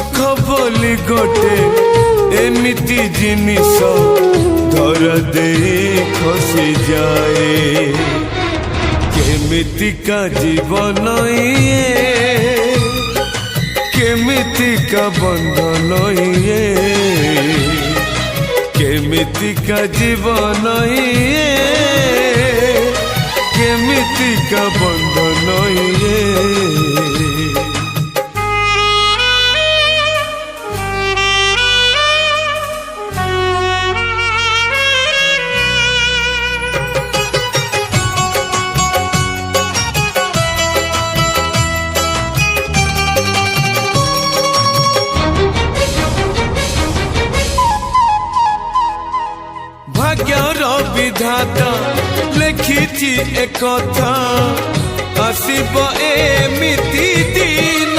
सुख बोली गोटे एमिति जिनिस धर दे खसी जाए केमितिका जीवन ये केमितिका बंधन ये केमितिका जीवन ये केमितिका बंधन ये भाग्यर विधाता लिखिछि एकथा आसिब एमिति दिन